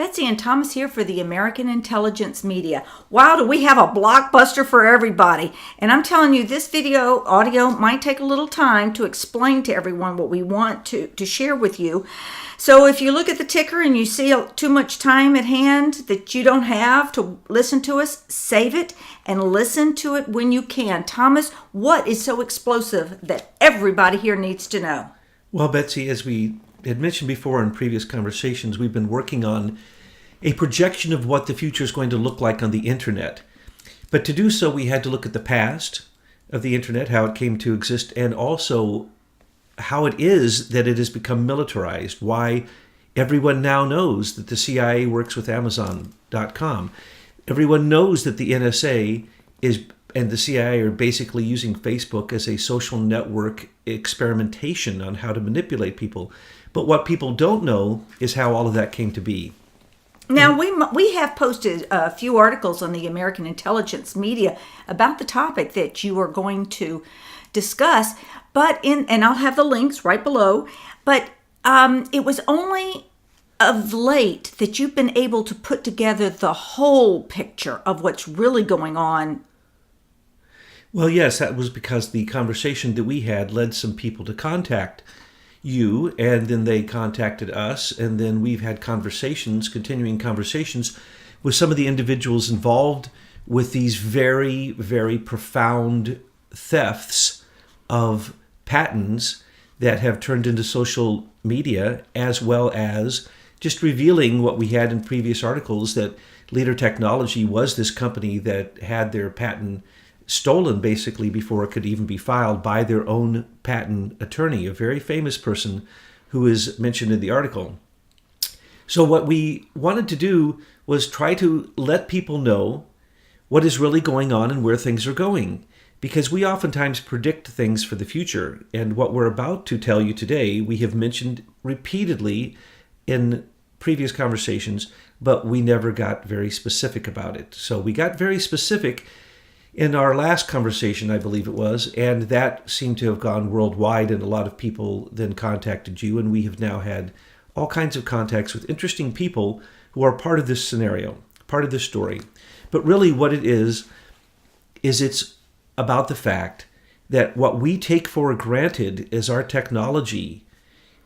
Betsy and Thomas here for the American Intelligence Media. Wow, do we have a blockbuster for everybody. And I'm telling you, this audio might take a little time to explain to everyone what we want to share with you. So if you look at the ticker and you see too much time at hand that you don't have to listen to us, save it and listen to it when you can. Thomas, what is so explosive that everybody here needs to know? Well, Betsy, as we had mentioned before in previous conversations, we've been working on a projection of what the future is going to look like on the internet. But to do so, we had to look at the past of the internet, how it came to exist, and also how it is that it has become militarized, why everyone now knows that the CIA works with Amazon.com. Everyone knows that the NSA and the CIA are basically using Facebook as a social network experimentation on how to manipulate people. But what people don't know is how all of that came to be. Now, we have posted a few articles on the American Intelligence Media about the topic that you are going to discuss, and I'll have the links right below, but it was only of late that you've been able to put together the whole picture of what's really going on. Well, yes, that was because the conversation that we had led some people to contact you, and then they contacted us, and then we've had continuing conversations with some of the individuals involved with these very, very profound thefts of patents that have turned into social media, as well as just revealing what we had in previous articles, that Leader Technology was this company that had their patent stolen basically before it could even be filed by their own patent attorney, a very famous person who is mentioned in the article. So what we wanted to do was try to let people know what is really going on and where things are going, because we oftentimes predict things for the future. And what we're about to tell you today, we have mentioned repeatedly in previous conversations, but we never got very specific about it. So we got very specific in our last conversation, I believe it was, and that seemed to have gone worldwide, and a lot of people then contacted you, and we have now had all kinds of contacts with interesting people who are part of this scenario, part of this story. But really what it is it's about the fact that what we take for granted as our technology,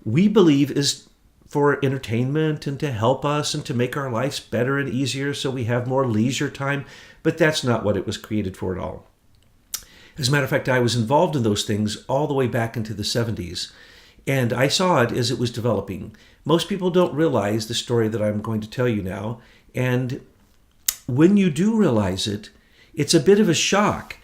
we believe is for entertainment and to help us and to make our lives better and easier so we have more leisure time. But that's not what it was created for at all. As a matter of fact, I was involved in those things all the way back into the 70s. And I saw it as it was developing. Most people don't realize the story that I'm going to tell you now. And when you do realize it, it's a bit of a shock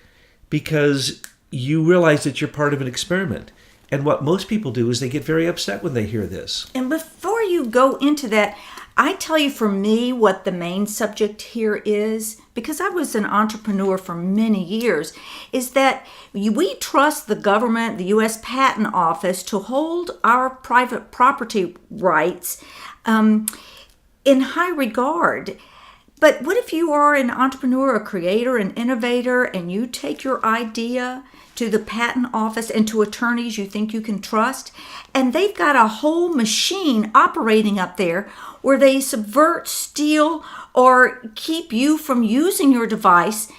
because you realize that you're part of an experiment. And what most people do is they get very upset when they hear this. And before you go into that, I tell you for me what the main subject here is, because I was an entrepreneur for many years, is that we trust the government, the U.S. Patent Office, to hold our private property rights in high regard. But what if you are an entrepreneur, a creator, an innovator, and you take your idea to the patent office and to attorneys you think you can trust, and they've got a whole machine operating up there where they subvert, steal, or keep you from using your device.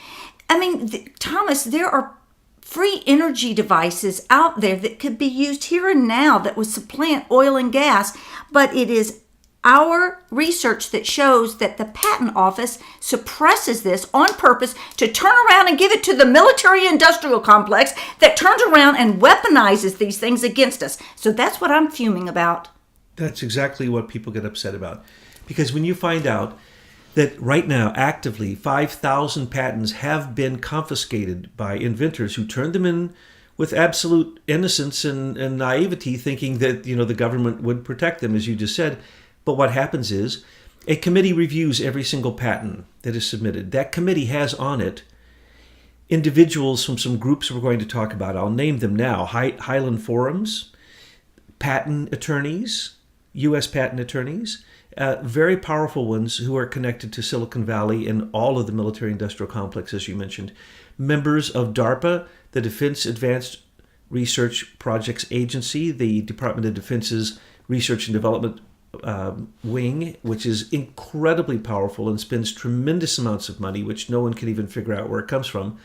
I mean, Thomas, there are free energy devices out there that could be used here and now that would supplant oil and gas, but it is our research that shows that the patent office suppresses this on purpose to turn around and give it to the military-industrial complex that turns around and weaponizes these things against us. So that's what I'm fuming about. That's exactly what people get upset about. Because when you find out that right now, actively, 5,000 patents have been confiscated by inventors who turned them in with absolute innocence and naivety, thinking that the government would protect them, as you just said. But what happens is a committee reviews every single patent that is submitted. That committee has on it individuals from some groups we're going to talk about. I'll name them now. Highland Forums, patent attorneys, U.S. patent attorneys, very powerful ones who are connected to Silicon Valley and all of the military-industrial complex, as you mentioned. Members of DARPA, the Defense Advanced Research Projects Agency, the Department of Defense's Research and Development wing, which is incredibly powerful and spends tremendous amounts of money, which no one can even figure out where it comes from.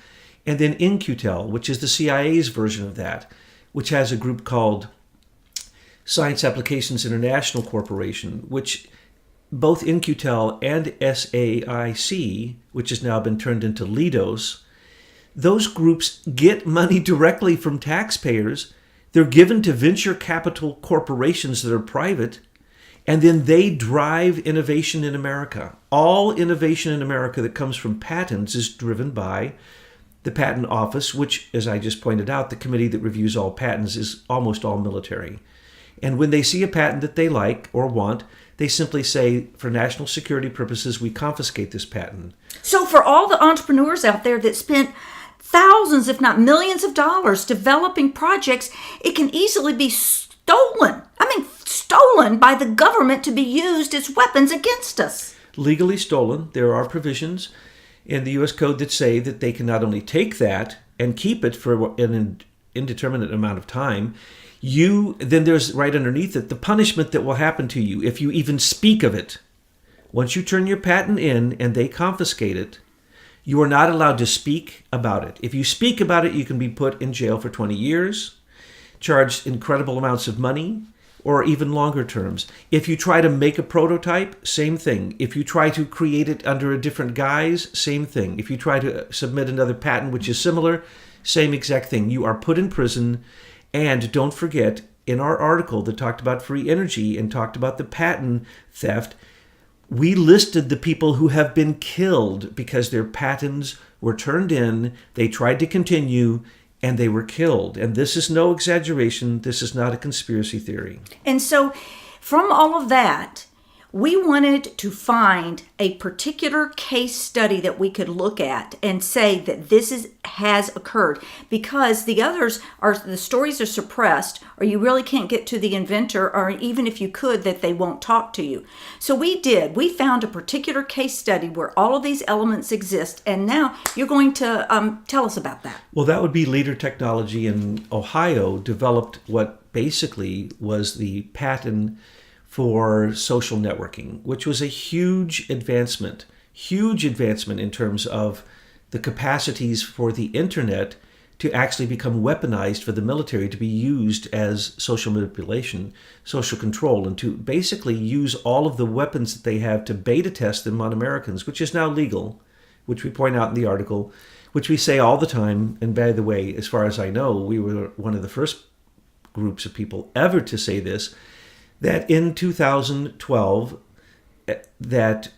And then In-Q-Tel, which is the CIA's version of that, which has a group called Science Applications International Corporation, which both In-Q-Tel and SAIC, which has now been turned into LIDOS, those groups get money directly from taxpayers. They're given to venture capital corporations that are private, and then they drive innovation in America. All innovation in America that comes from patents is driven by the Patent Office, which, as I just pointed out, the committee that reviews all patents is almost all military. And when they see a patent that they like or want, they simply say, for national security purposes, we confiscate this patent. So for all the entrepreneurs out there that spent thousands, if not millions of dollars developing projects, it can easily be stolen. Stolen by the government to be used as weapons against us. Legally stolen. There are provisions in the U.S. Code that say that they can not only take that and keep it for an indeterminate amount of time, then there's right underneath it the punishment that will happen to you if you even speak of it. Once you turn your patent in and they confiscate it, you are not allowed to speak about it. If you speak about it, you can be put in jail for 20 years, charged incredible amounts of money, or even longer terms. If you try to make a prototype, same thing. If you try to create it under a different guise, same thing. If you try to submit another patent which is similar, same exact thing. You are put in prison. And don't forget, in our article that talked about free energy and talked about the patent theft, we listed the people who have been killed because their patents were turned in, they tried to continue, and they were killed. And this is no exaggeration. This is not a conspiracy theory. And so from all of that, we wanted to find a particular case study that we could look at and say that has occurred, because the others the stories are suppressed, or you really can't get to the inventor, or even if you could, that they won't talk to you. So we found a particular case study where all of these elements exist, and now you're going to tell us about that. Well, that would be Leader Technology in Ohio developed what basically was the patent for social networking, which was a huge advancement in terms of the capacities for the internet to actually become weaponized for the military, to be used as social manipulation, social control, and to basically use all of the weapons that they have to beta test them on Americans, which is now legal, which we point out in the article, which we say all the time. And by the way, as far as I know, we were one of the first groups of people ever to say this, that in 2012, that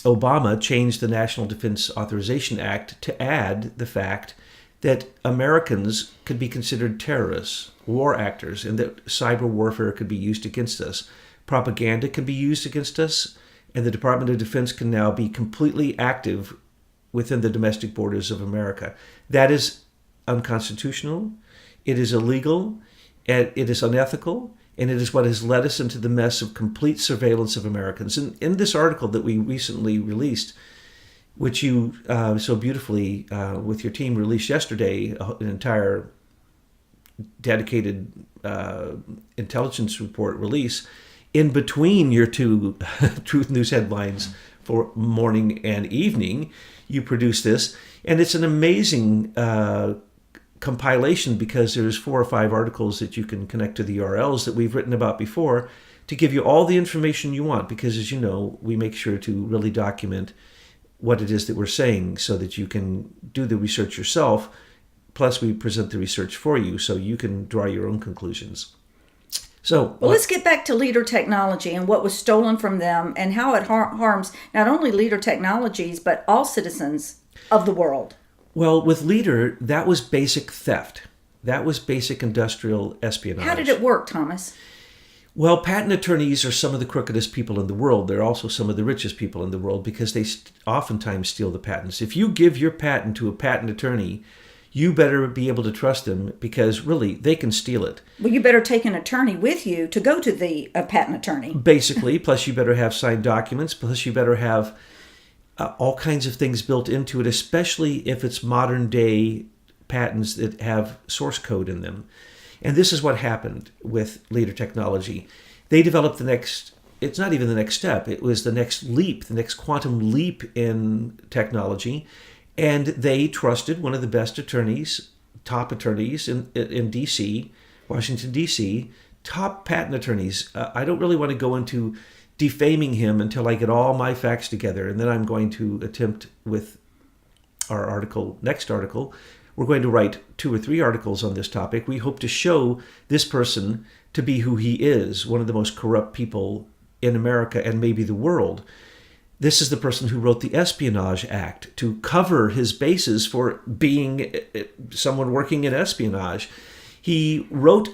Obama changed the National Defense Authorization Act to add the fact that Americans could be considered terrorists, war actors, and that cyber warfare could be used against us. Propaganda can be used against us, and the Department of Defense can now be completely active within the domestic borders of America. That is unconstitutional, it is illegal, it is unethical, and it is what has led us into the mess of complete surveillance of Americans. And in this article that we recently released, which you so beautifully with your team released yesterday, an entire dedicated intelligence report release, in between your two Truth News headlines for morning and evening, you produce this. And it's an amazing compilation, because there's 4 or 5 articles that you can connect to the URLs that we've written about before to give you all the information you want, because as you know, we make sure to really document what it is that we're saying so that you can do the research yourself. Plus we present the research for you so you can draw your own conclusions. So let's get back to Leader Technology and what was stolen from them and how it harms not only Leader Technologies, but all citizens of the world. Well, with Leader, that was basic theft. That was basic industrial espionage. How did it work, Thomas? Well, patent attorneys are some of the crookedest people in the world. They're also some of the richest people in the world because they oftentimes steal the patents. If you give your patent to a patent attorney, you better be able to trust them, because really, they can steal it. Well, you better take an attorney with you to go to the patent attorney. Basically, plus you better have signed documents, plus you better have all kinds of things built into it, especially if it's modern day patents that have source code in them. And this is what happened with Leader Technology. They developed the next it's not even the next step. It was the next leap, the next quantum leap in technology. And they trusted one of the best attorneys, top attorneys in D.C., Washington, D.C., top patent attorneys. I don't really want to go into defaming him until I get all my facts together. And then I'm going to attempt with our next article, we're going to write 2 or 3 articles on this topic. We hope to show this person to be who he is, one of the most corrupt people in America and maybe the world. This is the person who wrote the Espionage Act to cover his bases for being someone working in espionage. He wrote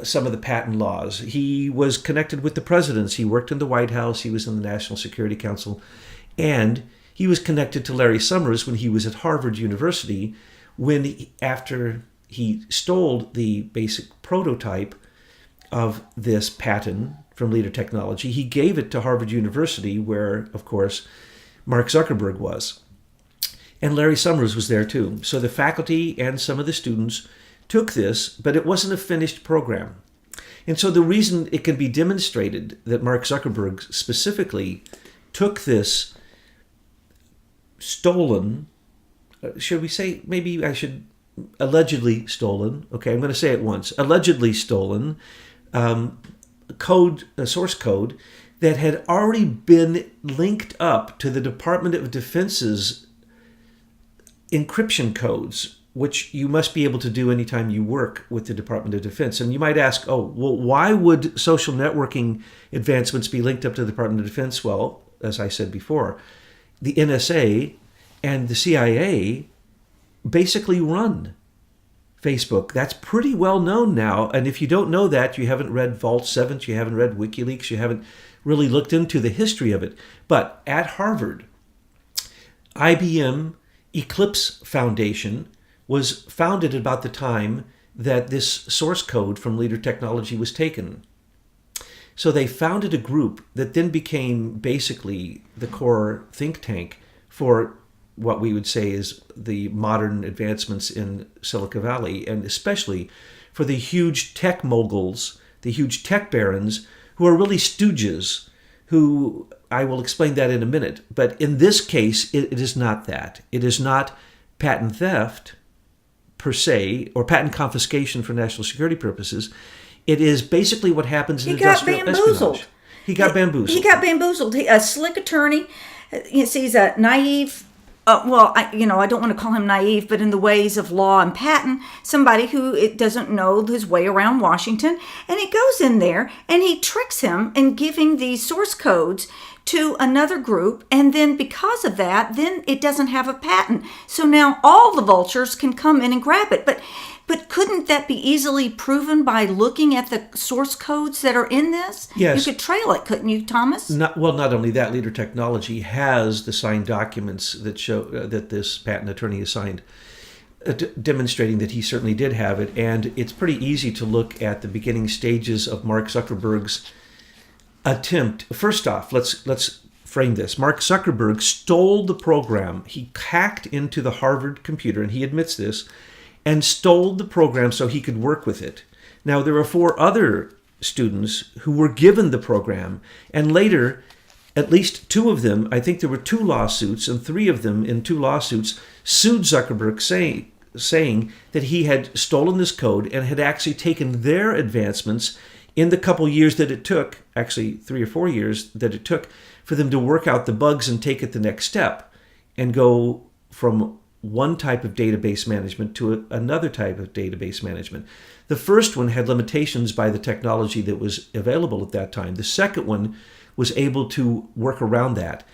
some of the patent laws. He was connected with the presidents. He worked in the White House. He was in the National Security Council. And he was connected to Larry Summers when he was at Harvard University, after he stole the basic prototype of this patent from Leader Technology, he gave it to Harvard University, where, of course, Mark Zuckerberg was. And Larry Summers was there too. So the faculty and some of the students took this, but it wasn't a finished program. And so the reason it can be demonstrated that Mark Zuckerberg specifically took this stolen, should we say, maybe I should, allegedly stolen, okay, I'm going to say it once, allegedly stolen source code that had already been linked up to the Department of Defense's encryption codes, which you must be able to do anytime you work with the Department of Defense. And you might ask, oh, well, why would social networking advancements be linked up to the Department of Defense? Well, as I said before, the NSA and the CIA basically run Facebook. That's pretty well known now. And if you don't know that, you haven't read Vault 7, you haven't read WikiLeaks, you haven't really looked into the history of it. But at Harvard, IBM Eclipse Foundation was founded at about the time that this source code from Leader Technology was taken. So they founded a group that then became basically the core think tank for what we would say is the modern advancements in Silicon Valley, and especially for the huge tech moguls, the huge tech barons, who are really stooges, who I will explain that in a minute. But in this case, it is not that. It is not patent theft per se, or patent confiscation for national security purposes. It is basically what happens in industrial espionage. He got bamboozled. He got bamboozled. A slick attorney. He's a naive. I don't want to call him naive, but in the ways of law and patent, somebody who doesn't know his way around Washington, and he goes in there and he tricks him in giving these source codes to another group, and then because of that, then it doesn't have a patent. So now all the vultures can come in and grab it. But couldn't that be easily proven by looking at the source codes that are in this? Yes. You could trail it, couldn't you, Thomas? Not only that, Leader Technology has the signed documents that show that this patent attorney has signed, demonstrating that he certainly did have it. And it's pretty easy to look at the beginning stages of Mark Zuckerberg's attempt. First off, let's frame this. Mark Zuckerberg stole the program. He hacked into the Harvard computer, and he admits this, and stole the program so he could work with it. Now, there were 4 other students who were given the program, and later, at least 2 of them, I think there were 2 lawsuits, and 3 of them in 2 lawsuits sued Zuckerberg saying that he had stolen this code and had actually taken their advancements in the couple years that it took, actually 3 or 4 years that it took, for them to work out the bugs and take it the next step and go from one type of database management to another type of database management. The first one had limitations by the technology that was available at that time. The second one was able to work around that.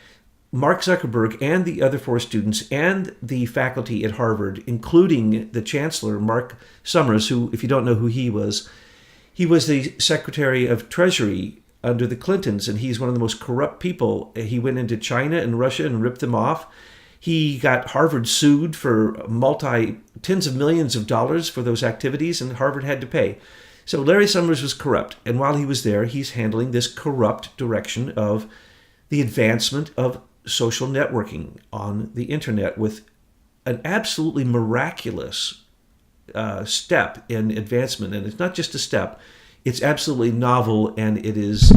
Mark Zuckerberg and the other 4 students and the faculty at Harvard, including the chancellor, Mark Summers, who, if you don't know who he was the Secretary of Treasury under the Clintons, and he's one of the most corrupt people. He went into China and Russia and ripped them off. He got Harvard sued for tens of millions of dollars for those activities, and Harvard had to pay. So Larry Summers was corrupt, and while he was there, he's handling this corrupt direction of the advancement of social networking on the internet with an absolutely miraculous step in advancement. And it's not just a step, It's absolutely novel, and it is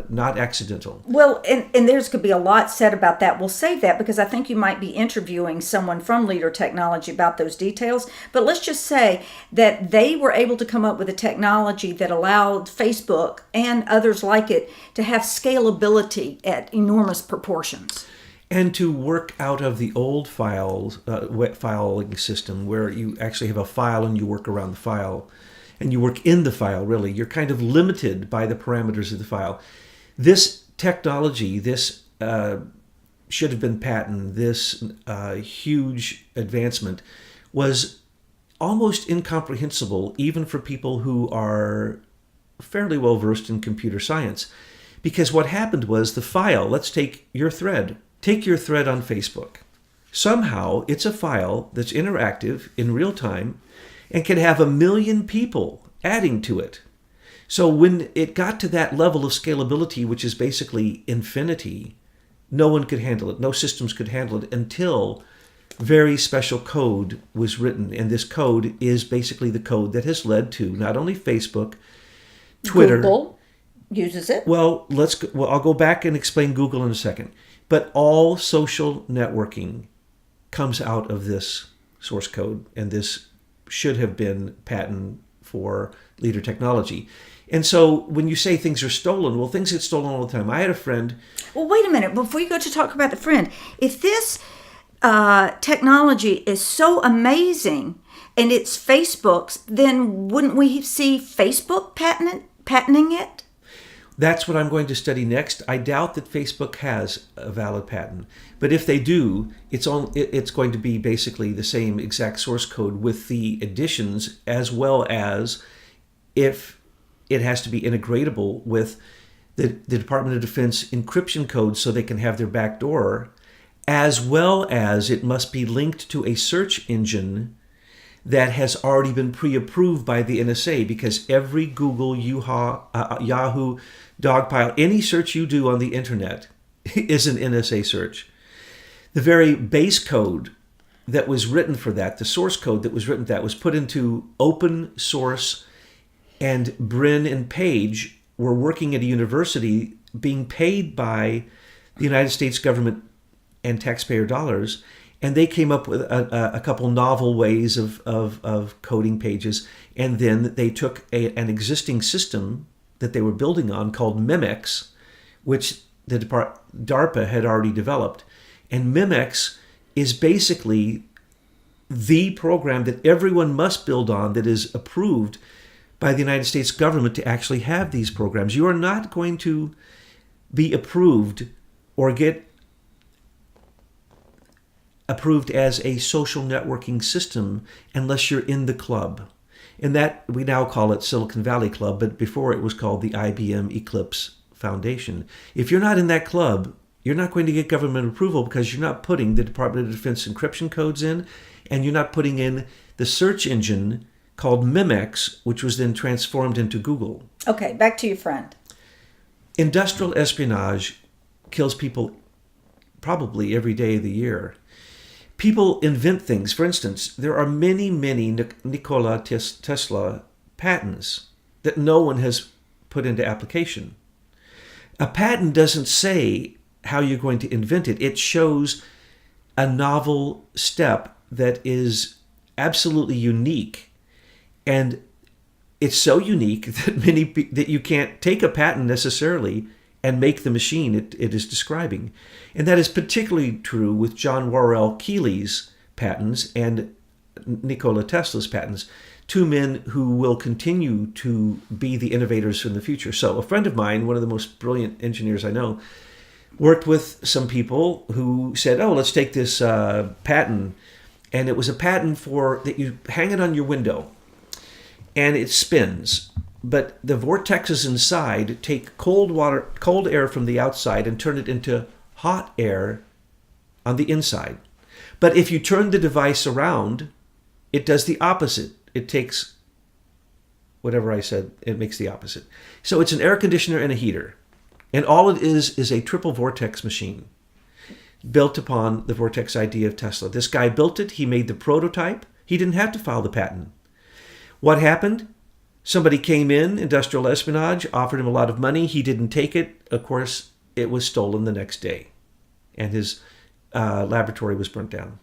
not accidental. Well, and there's could be a lot said about that. We'll save that because I think you might be interviewing someone from Leader Technology about those details. But let's just say that they were able to come up with a technology that allowed Facebook and others like it to have scalability at enormous proportions. And to work out of the old filing system where you actually have a file and you work around the file. And you work in the file, really. You're kind of limited by the parameters of the file. This technology, this should have been patented, this huge advancement was almost incomprehensible even for people who are fairly well versed in computer science. Because what happened was the file, let's take your thread. Take your thread on Facebook. Somehow it's a file that's interactive in real time and can have 1 million people adding to it. So when it got to that level of scalability, which is basically infinity, no one could handle it. No systems could handle it until very special code was written. And this code is basically the code that has led to not only Facebook, Twitter. Google uses it. Well, I'll go back and explain Google in a second. But all social networking comes out of this source code, and this should have been patent for Leader Technology. And so when you say things are stolen, well, things get stolen all the time. I had a friend. Well, wait a minute. Before you go to talk about the friend, if this technology is so amazing and it's Facebook's, then wouldn't we see Facebook patenting it? That's what I'm going to study next. I doubt that Facebook has a valid patent. But if they do, it's going to be basically the same exact source code with the additions, as well as if it has to be integratable with the Department of Defense encryption code so they can have their backdoor, as well as it must be linked to a search engine that has already been pre-approved by the NSA, because every Google, Yahoo, Dogpile, any search you do on the internet is an NSA search. The very base code that was written for that, the source code that was written for that, was put into open source, and Brin and Page were working at a university being paid by the United States government and taxpayer dollars. And they came up with a couple novel ways of coding pages. And then they took an existing system that they were building on called Memex, which the DARPA had already developed. And Memex is basically the program that everyone must build on that is approved by the United States government to actually have these programs. You are not going to be approved or get approved as a social networking system unless you're in the club. And that, we now call it Silicon Valley Club, but before it was called the IBM Eclipse Foundation. If you're not in that club, you're not going to get government approval because you're not putting the Department of Defense encryption codes in, and you're not putting in the search engine called Memex, which was then transformed into Google. Okay, back to your friend. Industrial espionage kills people probably every day of the year. People invent things. For instance, there are many Nikola Tesla patents that no one has put into application. A patent doesn't say how you're going to invent it. It shows a novel step that is absolutely unique. And it's so unique that you can't take a patent necessarily and make the machine it is describing. And that is particularly true with John Worrell Keely's patents and Nikola Tesla's patents, two men who will continue to be the innovators in the future. So a friend of mine, one of the most brilliant engineers I know, worked with some people who said, oh, let's take this patent. And it was a patent for that you hang it on your window and it spins. But the vortexes inside take cold air from the outside and turn it into hot air on the inside. But if you turn the device around, it does the opposite. It takes whatever I said, it makes the opposite. So it's an air conditioner and a heater. And all it is a triple vortex machine built upon the vortex idea of Tesla. This guy built it. He made the prototype. He didn't have to file the patent. What happened? Somebody came in, industrial espionage, offered him a lot of money. He didn't take it. Of course, it was stolen the next day, and his laboratory was burnt down.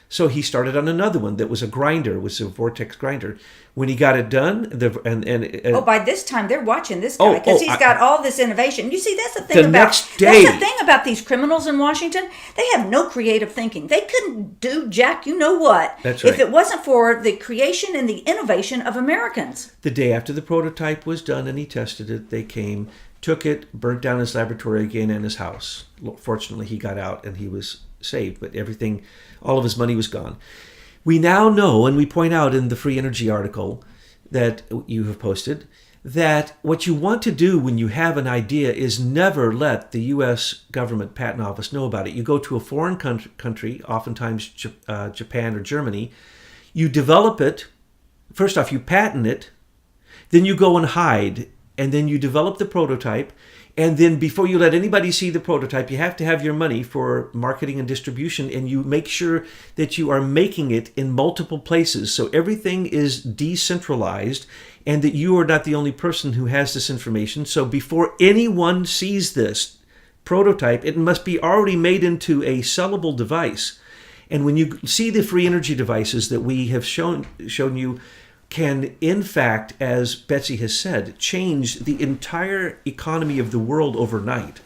So he started on another one that was a grinder, was a vortex grinder. When he got it done, by this time they're watching this guy because he's got all this innovation. You see, that's the thing next day. That's the thing about these criminals in Washington. They have no creative thinking. They couldn't do jack you know what That's right. if it wasn't for the creation and the innovation of Americans. The day after the prototype was done and he tested it, they came, took it, burnt down his laboratory again and his house. Fortunately, he got out and he was saved, but everything, all of his money was gone. We now know, and we point out in the free energy article that you have posted, that what you want to do when you have an idea is never let the U.S. government patent office know about it. You go to a foreign country, oftentimes Japan or Germany, you develop it, first off, you patent it, then you go and hide, and then you develop the prototype, and then before you let anybody see the prototype, you have to have your money for marketing and distribution, and you make sure that you are making it in multiple places. So everything is decentralized and that you are not the only person who has this information. So before anyone sees this prototype, it must be already made into a sellable device. And when you see the free energy devices that we have shown you, can, in fact, as Betsy has said, change the entire economy of the world overnight.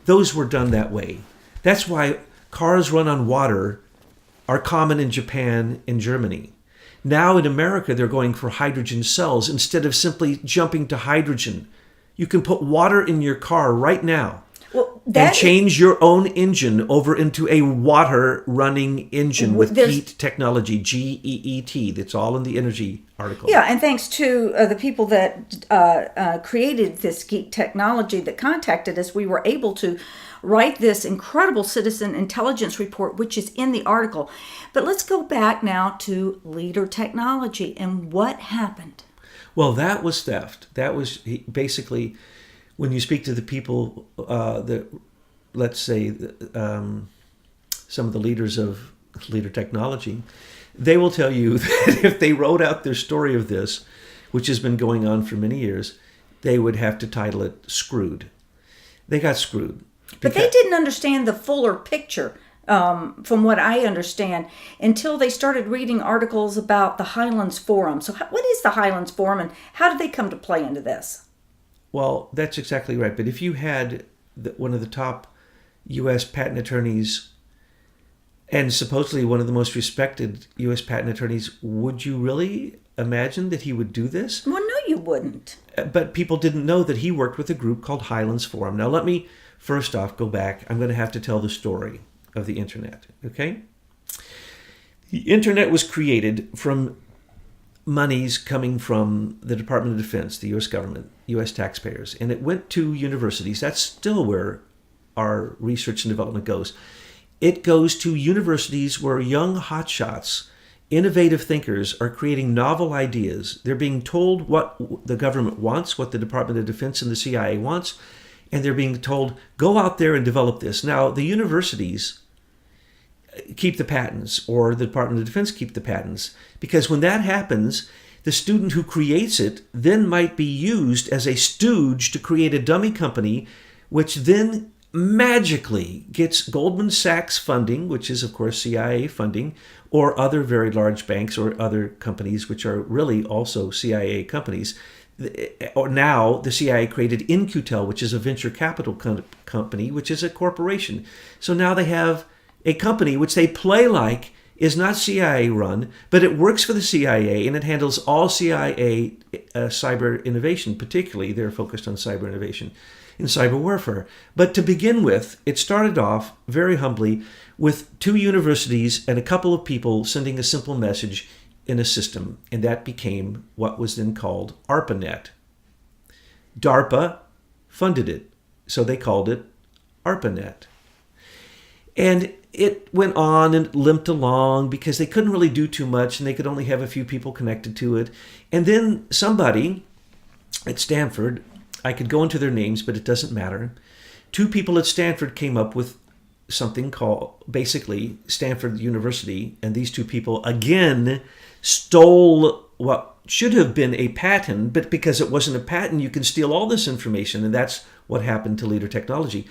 Those were done that way. That's why cars run on water are common in Japan and Germany. Now in America, they're going for hydrogen cells instead of simply jumping to hydrogen. You can put water in your car right now. And change your own engine over into a water-running engine with GEET technology, GEET. That's all in the energy article. Yeah, and thanks to the people that created this GEET technology that contacted us, we were able to write this incredible citizen intelligence report, which is in the article. But let's go back now to leader technology and what happened. Well, that was theft. That was basically... When you speak to the people, let's say some of the leaders of leader technology, they will tell you that if they wrote out their story of this, which has been going on for many years, they would have to title it Screwed. They got screwed. But they didn't understand the fuller picture, from what I understand, until they started reading articles about the Highlands Forum. So what is the Highlands Forum and how did they come to play into this? Well, that's exactly right. But if you had one of the top U.S. patent attorneys and supposedly one of the most respected U.S. patent attorneys, would you really imagine that he would do this? Well, no, you wouldn't. But people didn't know that he worked with a group called Highlands Forum. Now, let me first off go back. I'm going to have to tell the story of the Internet, okay? The Internet was created from monies coming from the Department of Defense, the U.S. government, U.S. taxpayers, and it went to universities. That's still where our research and development goes. It goes to universities where young hotshots, innovative thinkers are creating novel ideas. They're being told what the government wants, what the Department of Defense and the CIA wants, and they're being told, go out there and develop this. Now, the universities keep the patents, or the Department of Defense keep the patents, because when that happens, the student who creates it then might be used as a stooge to create a dummy company, which then magically gets Goldman Sachs funding, which is, of course, CIA funding, or other very large banks or other companies, which are really also CIA companies. Or now the CIA created In-Q-Tel, which is a venture capital company, which is a corporation. So now they have a company which they play like is not CIA run, but it works for the CIA and it handles all CIA cyber innovation. Particularly, they're focused on cyber innovation in cyber warfare. But to begin with, it started off very humbly with 2 universities and a couple of people sending a simple message in a system, and that became what was then called ARPANET. DARPA funded it, so they called it ARPANET. And it went on and limped along because they couldn't really do too much and they could only have a few people connected to it. And then somebody at Stanford, I could go into their names, but it doesn't matter. 2 people at Stanford came up with something called, basically, Stanford University. And these 2 people, again, stole what should have been a patent, but because it wasn't a patent, you can steal all this information, and that's what happened to Leader Technology.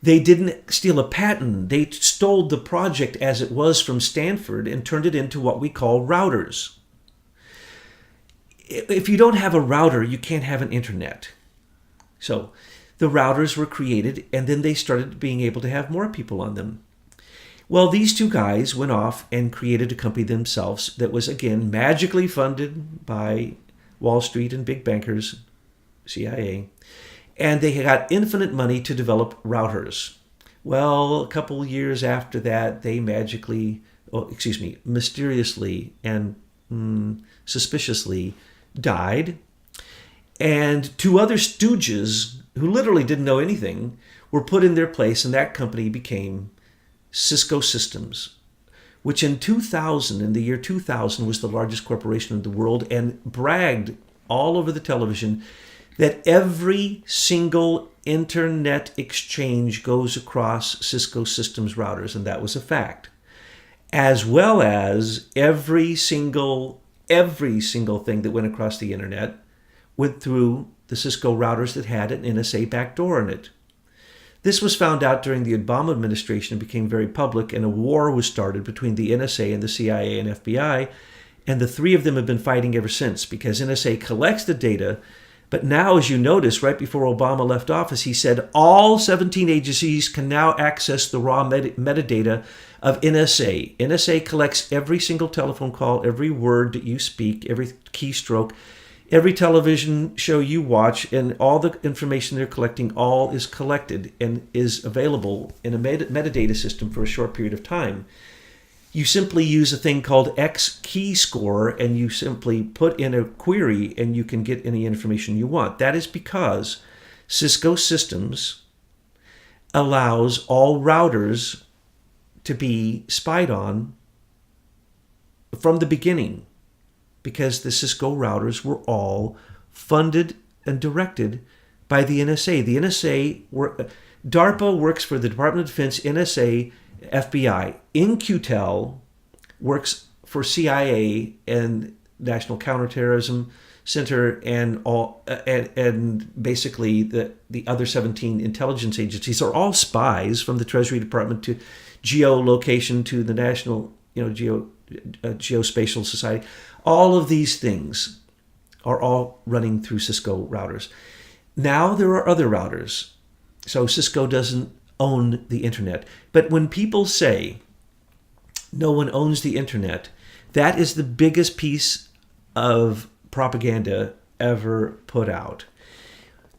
They didn't steal a patent. They stole the project as it was from Stanford and turned it into what we call routers. If you don't have a router, you can't have an internet. So the routers were created, and then they started being able to have more people on them. Well, these two guys went off and created a company themselves that was, again, magically funded by Wall Street and big bankers, CIA, and they got infinite money to develop routers. Well, a couple years after that, they mysteriously and suspiciously died. And two other stooges who literally didn't know anything were put in their place, and that company became Cisco Systems, which in the year 2000, was the largest corporation in the world and bragged all over the television that every single internet exchange goes across Cisco Systems routers, and that was a fact. As well as every single thing that went across the internet went through the Cisco routers that had an NSA backdoor in it. This was found out during the Obama administration and became very public, and a war was started between the NSA and the CIA and FBI, and the three of them have been fighting ever since because NSA collects the data. But now, as you notice, right before Obama left office, he said all 17 agencies can now access the raw metadata of NSA. NSA collects every single telephone call, every word that you speak, every keystroke, every television show you watch, and all the information they're collecting, all is collected and is available in a metadata system for a short period of time. You simply use a thing called X key score, and you simply put in a query and you can get any information you want. That is because Cisco Systems allows all routers to be spied on from the beginning, because the Cisco routers were all funded and directed by the NSA. The DARPA works for the Department of Defense, NSA, FBI. In-Q-Tel works for CIA and National Counterterrorism Center and basically the other 17 intelligence agencies are all spies, from the Treasury Department to geolocation to the National Geospatial Society. All of these things are all running through Cisco routers. Now there are other routers. So Cisco doesn't own the internet. But when people say no one owns the internet, that is the biggest piece of propaganda ever put out.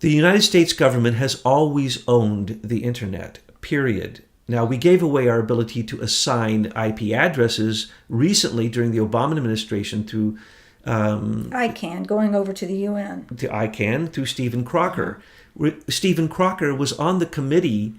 The United States government has always owned the internet, period. Now, we gave away our ability to assign IP addresses recently during the Obama administration through ICANN, going over to the UN. To ICANN through Stephen Crocker. Stephen Crocker was on the committee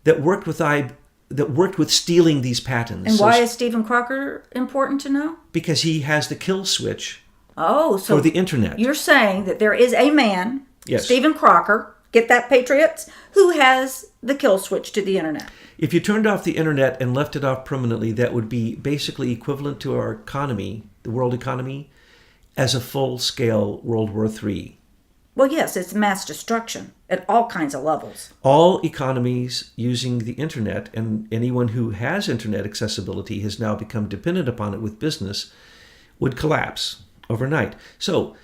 that worked with stealing these patents. And why is Stephen Crocker important to know? Because he has the kill switch for the internet. You're saying that there is a man, yes, Stephen Crocker, get that, Patriots, who has the kill switch to the internet. If you turned off the internet and left it off permanently, that would be basically equivalent to our economy, the world economy, as a full-scale World War III. Well, yes, it's mass destruction at all kinds of levels. All economies using the internet, and anyone who has internet accessibility has now become dependent upon it with business, would collapse overnight. So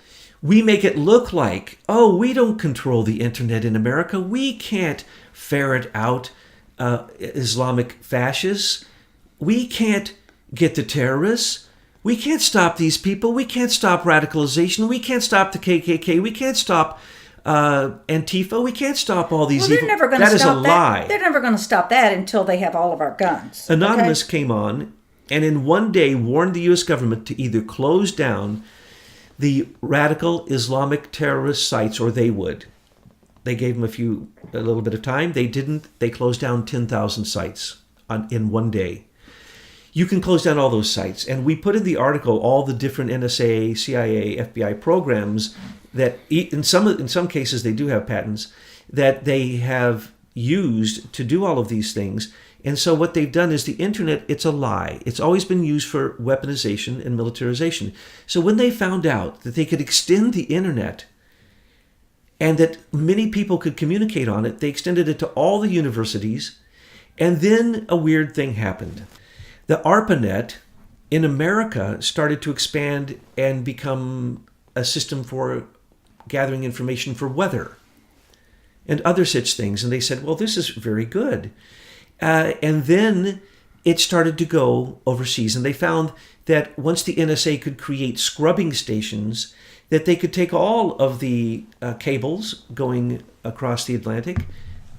we make it look like, we don't control the internet in America. We can't ferret out Islamic fascists. We can't get the terrorists. We can't stop these people. We can't stop radicalization. We can't stop the KKK. We can't stop Antifa. We can't stop all these evil... That is a lie. They're never going to stop that until they have all of our guns. Anonymous came on and in one day warned the U.S. government to either close down the radical Islamic terrorist sites, or they would. They gave them a little bit of time. They didn't. They closed down 10,000 sites in one day. You can close down all those sites. And we put in the article all the different NSA, CIA, FBI programs that in some cases they do have patents that they have used to do all of these things. And so what they've done is the internet, it's a lie. It's always been used for weaponization and militarization. So when they found out that they could extend the internet and that many people could communicate on it, they extended it to all the universities. And then a weird thing happened. The ARPANET in America started to expand and become a system for gathering information for weather and other such things. And they said, well, this is very good. And then it started to go overseas. And they found that once the NSA could create scrubbing stations, that they could take all of the cables going across the Atlantic,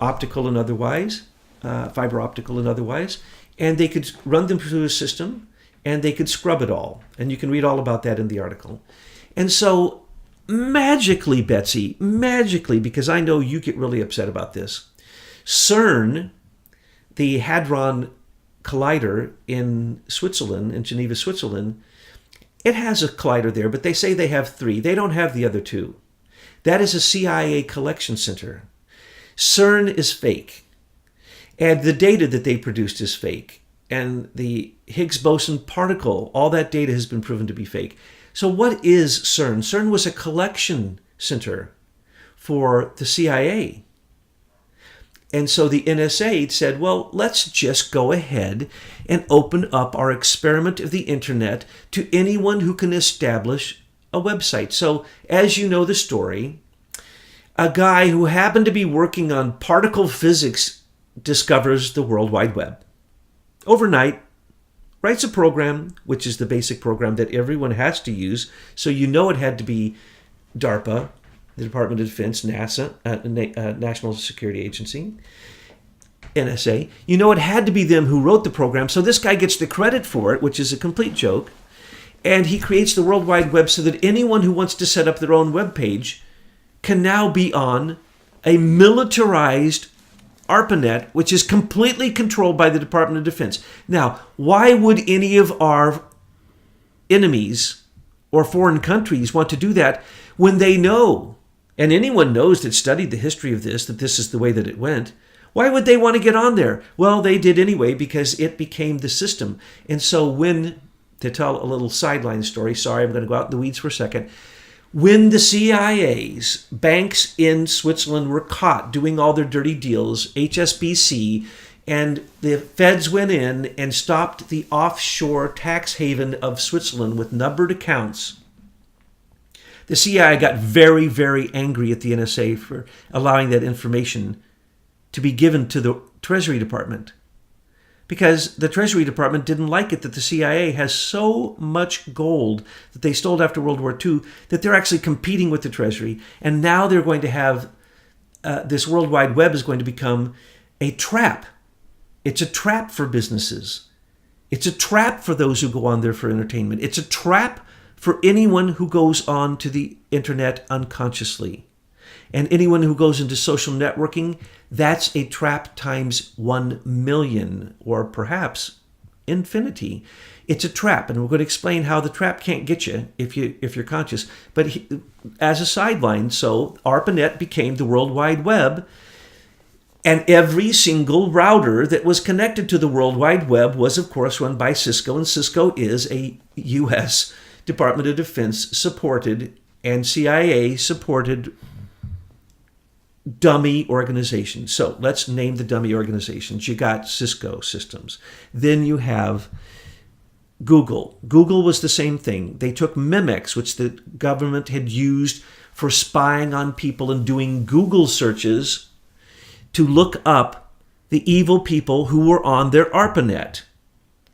optical and otherwise, fiber optical and otherwise, and they could run them through a system, and they could scrub it all. And you can read all about that in the article. And so magically, Betsy, because I know you get really upset about this, CERN, the Hadron Collider in Switzerland, in Geneva, Switzerland, it has a collider there, but they say they have 3. They don't have the other 2. That is a CIA collection center. CERN is fake. And the data that they produced is fake. And the Higgs boson particle, all that data has been proven to be fake. So what is CERN? CERN was a collection center for the CIA. And so the NSA said, well, let's just go ahead and open up our experiment of the internet to anyone who can establish a website. So as you know the story, a guy who happened to be working on particle physics discovers the World Wide Web. Overnight, writes a program, which is the basic program that everyone has to use. So you know it had to be DARPA, the Department of Defense, NASA, National Security Agency, NSA. You know it had to be them who wrote the program. So this guy gets the credit for it, which is a complete joke. And he creates the World Wide Web so that anyone who wants to set up their own web page can now be on a militarized ARPANET, which is completely controlled by the Department of Defense. Now, why would any of our enemies or foreign countries want to do that when they know, and anyone knows that studied the history of this, that this is the way that it went? Why would they want to get on there? Well, they did anyway because it became the system. And so when, to tell a little sideline story, sorry, I'm going to go out in the weeds for a second. When the CIA's banks in Switzerland were caught doing all their dirty deals, HSBC, and the feds went in and stopped the offshore tax haven of Switzerland with numbered accounts, the CIA got very, very angry at the NSA for allowing that information to be given to the Treasury Department. Because the Treasury Department didn't like it that the CIA has so much gold that they stole after World War II that they're actually competing with the Treasury. And now they're going to have this World Wide Web is going to become a trap. It's a trap for businesses. It's a trap for those who go on there for entertainment. It's a trap for anyone who goes on to the internet unconsciously. And anyone who goes into social networking, that's a trap times 1 million, or perhaps infinity. It's a trap, and we're going to explain how the trap can't get you if you're conscious. But as a sideline, so ARPANET became the World Wide Web, and every single router that was connected to the World Wide Web was, of course, run by Cisco, and Cisco is a U.S. Department of Defense supported and CIA supported dummy organizations. So let's name the dummy organizations. You got Cisco Systems. Then you have Google. Google was the same thing. They took Memex, which the government had used for spying on people and doing Google searches to look up the evil people who were on their ARPANET.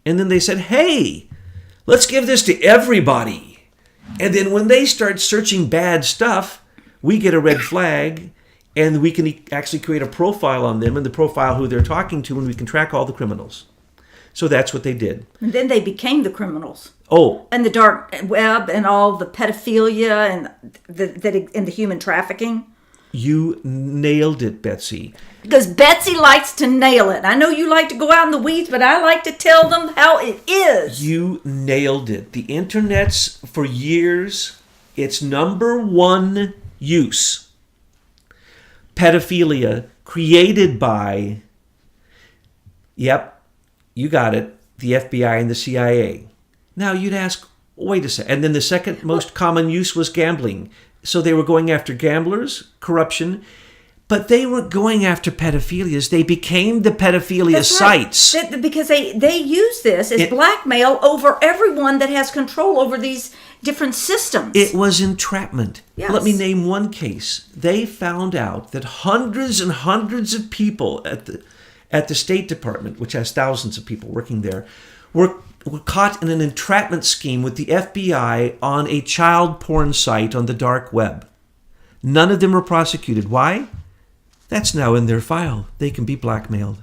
And then they said, hey, let's give this to everybody. And then when they start searching bad stuff, we get a red flag. And we can actually create a profile on them and the profile who they're talking to, and we can track all the criminals. So that's what they did. And then they became the criminals. Oh. And the dark web and all the pedophilia and the human trafficking. You nailed it, Betsy. Because Betsy likes to nail it. I know you like to go out in the weeds, but I like to tell them how it is. You nailed it. The internet's, for years, its number one use, pedophilia created by Yep, you got it. The FBI and the CIA. Now you'd ask, wait a second. And then the second most common use was gambling. So they were going after gamblers, corruption, but they were going after pedophilias. They became the pedophilia That's right. sites. Because they use this as blackmail over everyone that has control over these different systems. It was entrapment. Yes. Let me name one case. They found out that hundreds and hundreds of people at the State Department, which has thousands of people working there, were caught in an entrapment scheme with the FBI on a child porn site on the dark web. None of them were prosecuted. Why? That's now in their file. They can be blackmailed.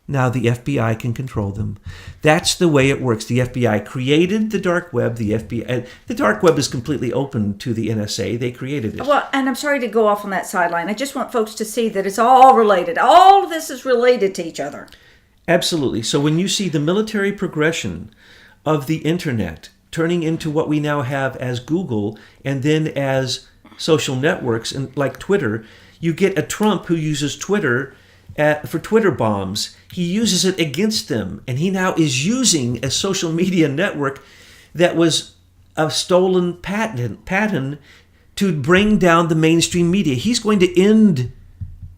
Now the FBI can control them. That's the way it works. The FBI created the dark web. The dark web is completely open to the NSA. They created it. Well, and I'm sorry to go off on that sideline. I just want folks to see that it's all related. All of this is related to each other. Absolutely. So when you see the military progression of the internet turning into what we now have as Google and then as social networks and like Twitter, you get a Trump who uses Twitter for Twitter bombs. He uses it against them, and he now is using a social media network that was a stolen patent to bring down the mainstream media. He's going to end,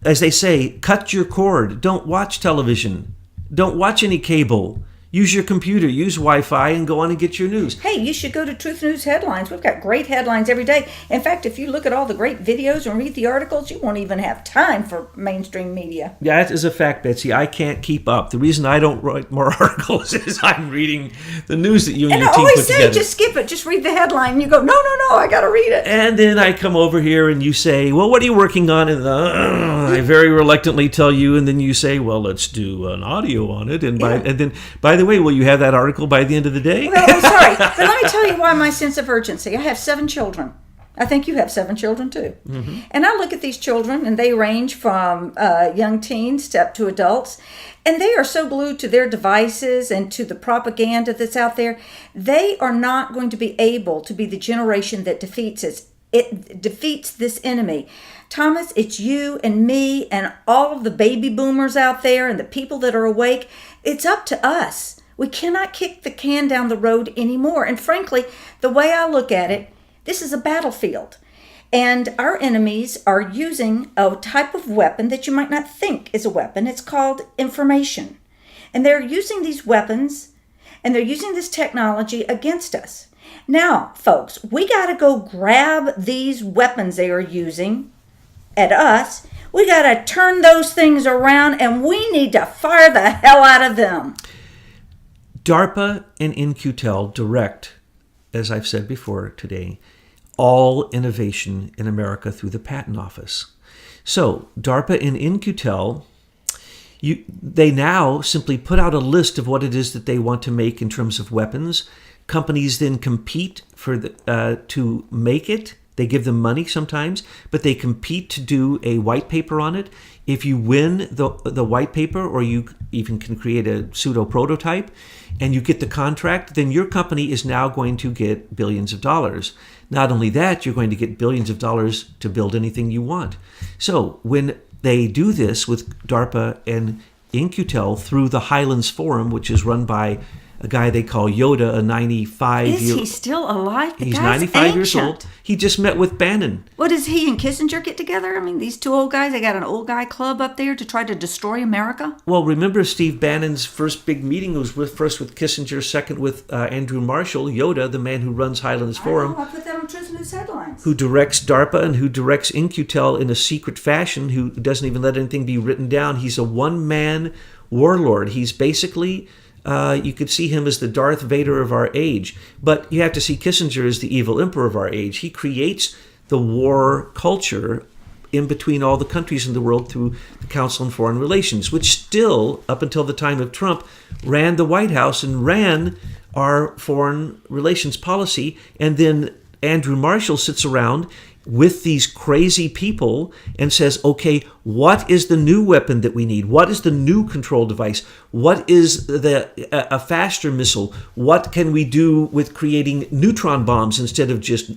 as they say, cut your cord. Don't watch television. Don't watch any cable. Use your computer, use Wi-Fi, and go on and get your news. Hey, you should go to Truth News Headlines. We've got great headlines every day. In fact, if you look at all the great videos and read the articles, you won't even have time for mainstream media. That is a fact, Betsy. I can't keep up. The reason I don't write more articles is I'm reading the news that you and your team put together. And I always say, just skip it. Just read the headline. And you go, no, I got to read it. And then I come over here and you say, well, what are you working on? And I very reluctantly tell you, and then you say, well, let's do an audio on it. And then, by the way, will you have that article by the end of the day? Well, I'm sorry, but let me tell you why my sense of urgency. I have 7 children. I think you have 7 children too. Mm-hmm. And I look at these children, and they range from young teens up to adults, and they are so glued to their devices and to the propaganda that's out there. They are not going to be able to be the generation that defeats us. It defeats this enemy. Thomas, it's you and me and all of the baby boomers out there and the people that are awake. It's up to us. We cannot kick the can down the road anymore. And frankly, the way I look at it, this is a battlefield. And our enemies are using a type of weapon that you might not think is a weapon. It's called information. And they're using these weapons and they're using this technology against us. Now, folks, we got to go grab these weapons they are using at us. We got to turn those things around and we need to fire the hell out of them. DARPA and In-Q-Tel direct, as I've said before today, all innovation in America through the Patent Office. So DARPA and In-Q-Tel, they now simply put out a list of what it is that they want to make in terms of weapons. Companies then compete to make it. They give them money sometimes, but they compete to do a white paper on it. If you win the white paper, or you even can create a pseudo prototype, and you get the contract, then your company is now going to get billions of dollars. Not only that, you're going to get billions of dollars to build anything you want. So when they do this with DARPA and In-Q-Tel through the Highlands Forum, which is run by a guy they call Yoda, a 95-year-old. Is he still alive? He's 95 years old. He just met with Bannon. What, does he and Kissinger get together? I mean, these 2 old guys, they got an old guy club up there to try to destroy America? Well, remember Steve Bannon's first big meeting was first with Kissinger, second with Andrew Marshall, Yoda, the man who runs Highlands Forum. I put that on Truth News Headlines. Who directs DARPA and who directs In-Q-Tel in a secret fashion, who doesn't even let anything be written down. He's a one-man warlord. He's basically... you could see him as the Darth Vader of our age, but you have to see Kissinger as the evil emperor of our age. He creates the war culture in between all the countries in the world through the Council on Foreign Relations, which still, up until the time of Trump, ran the White House and ran our foreign relations policy. And then Andrew Marshall sits around with these crazy people and says, okay, what is the new weapon that we need? What is the new control device? What is a faster missile? What can we do with creating neutron bombs instead of just,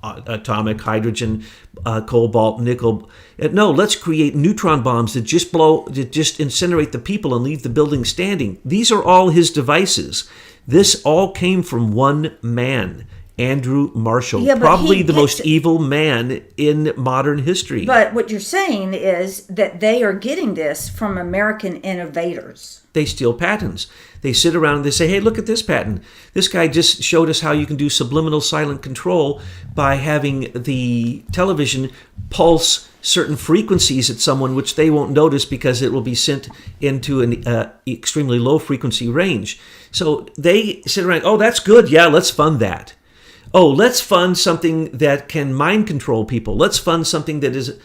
atomic, hydrogen, cobalt, nickel? No, let's create neutron bombs that just incinerate the people and leave the building standing. These are all his devices. This all came from one man, Andrew Marshall, probably the most evil man in modern history. But what you're saying is that they are getting this from American innovators. They steal patents. They sit around and they say, hey, look at this patent. This guy just showed us how you can do subliminal silent control by having the television pulse certain frequencies at someone which they won't notice because it will be sent into an extremely low frequency range. So they sit around, oh, that's good. Yeah, let's fund that. Oh, let's fund something that can mind control people. Let's fund something that is...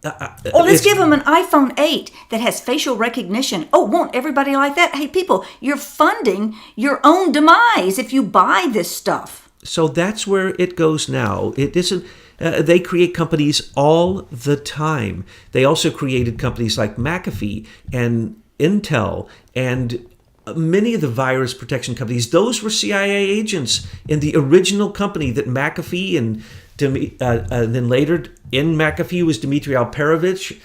let's give them an iPhone 8 that has facial recognition. Oh, won't everybody like that? Hey, people, you're funding your own demise if you buy this stuff. So that's where it goes now. It isn't... they create companies all the time. They also created companies like McAfee and Intel and... many of the virus protection companies, those were CIA agents in the original company that McAfee and then later in McAfee was Dmitry Alperovich,